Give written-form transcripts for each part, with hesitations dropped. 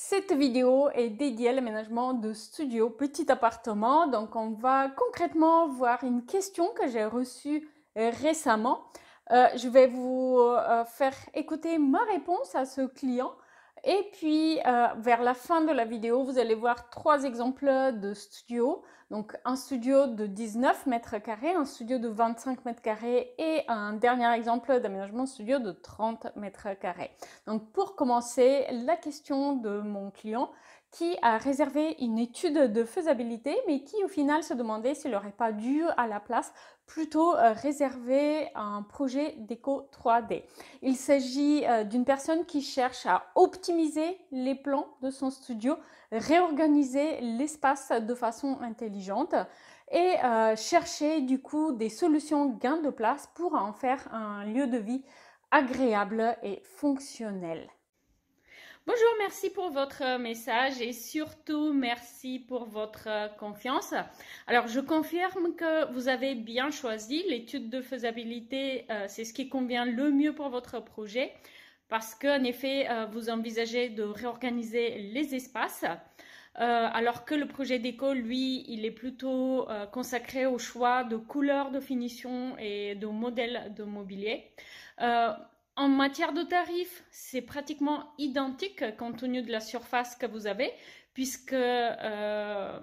Cette vidéo est dédiée à l'aménagement de studio petit appartement. Donc, on va concrètement voir une question que j'ai reçue récemment. Je vais vous faire écouter ma réponse à ce client. Et puis, vers la fin de la vidéo, vous allez voir 3 exemples de studios. Donc, un studio de 19 mètres carrés, un studio de 25 mètres carrés et un dernier exemple d'aménagement studio de 30 mètres carrés. Donc, pour commencer, la question de mon client qui a réservé une étude de faisabilité, mais qui au final se demandait s'il n'aurait pas dû à la place plutôt réserver un projet déco 3D. Il s'agit d'une personne qui cherche à optimiser les plans de son studio, réorganiser l'espace de façon intelligente et chercher du coup des solutions gain de place pour en faire un lieu de vie agréable et fonctionnel. Bonjour, merci pour votre message et surtout merci pour votre confiance. Alors, je confirme que vous avez bien choisi l'étude de faisabilité, c'est ce qui convient le mieux pour votre projet parce qu'en effet, vous envisagez de réorganiser les espaces. Alors que le projet déco, lui, il est plutôt consacré au choix de couleurs, de finition et de modèles de mobilier. En matière de tarifs, c'est pratiquement identique compte tenu de la surface que vous avez, puisque le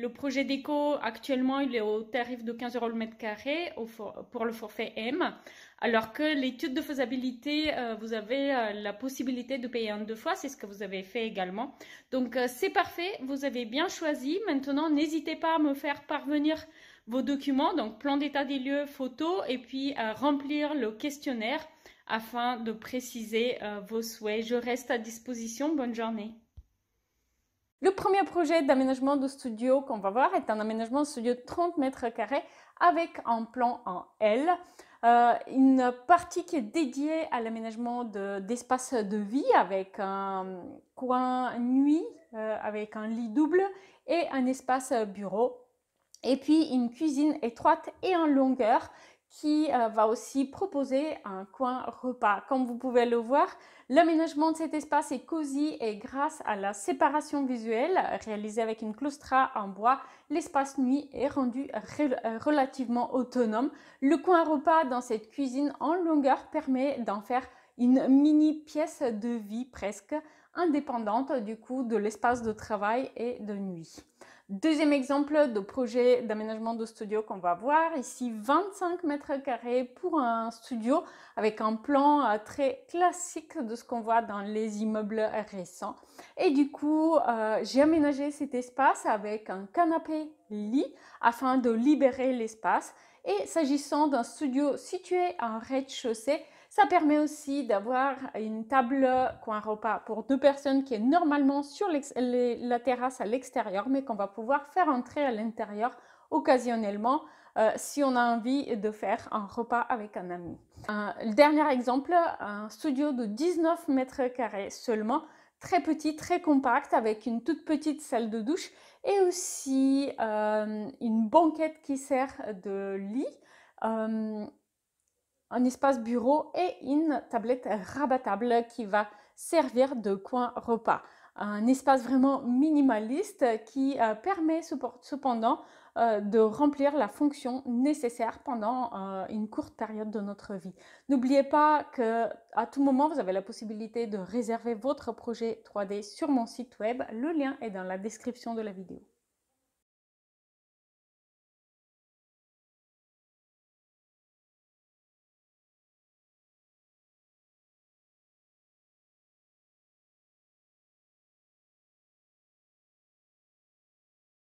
projet déco, actuellement, il est au tarif de 15 € le mètre carré pour le forfait M, alors que l'étude de faisabilité, vous avez la possibilité de payer en 2 fois, c'est ce que vous avez fait également. Donc, c'est parfait, vous avez bien choisi. Maintenant, n'hésitez pas à me faire parvenir vos documents, donc plan d'état des lieux, photos, et puis à remplir le questionnaire afin de préciser vos souhaits. Je reste à disposition. Bonne journée. Le premier projet d'aménagement de studio qu'on va voir est un aménagement de studio de 30 mètres carrés avec un plan en L. Une partie qui est dédiée à l'aménagement d'espace de vie avec un coin nuit, avec un lit double et un espace bureau. Et puis une cuisine étroite et en longueur qui va aussi proposer un coin repas. Comme vous pouvez le voir, l'aménagement de cet espace est cosy et grâce à la séparation visuelle réalisée avec une claustra en bois, l'espace nuit est rendu relativement autonome. Le coin repas dans cette cuisine en longueur permet d'en faire une mini pièce de vie presque indépendante du coup de l'espace de travail et de nuit. Deuxième exemple de projet d'aménagement de studio qu'on va voir ici, 25 mètres carrés pour un studio avec un plan très classique de ce qu'on voit dans les immeubles récents. Et du coup, j'ai aménagé cet espace avec un canapé lit afin de libérer l'espace. Et s'agissant d'un studio situé en rez-de-chaussée, ça permet aussi d'avoir une table coin repas pour 2 personnes qui est normalement sur la terrasse à l'extérieur, mais qu'on va pouvoir faire entrer à l'intérieur occasionnellement si on a envie de faire un repas avec un ami. Le dernier exemple, un studio de 19 mètres carrés seulement, très petit, très compact, avec une toute petite salle de douche et aussi une banquette qui sert de lit. Un espace bureau et une tablette rabattable qui va servir de coin repas. Un espace vraiment minimaliste qui permet cependant de remplir la fonction nécessaire pendant une courte période de notre vie. N'oubliez pas qu'à tout moment, vous avez la possibilité de réserver votre projet 3D sur mon site web. Le lien est dans la description de la vidéo.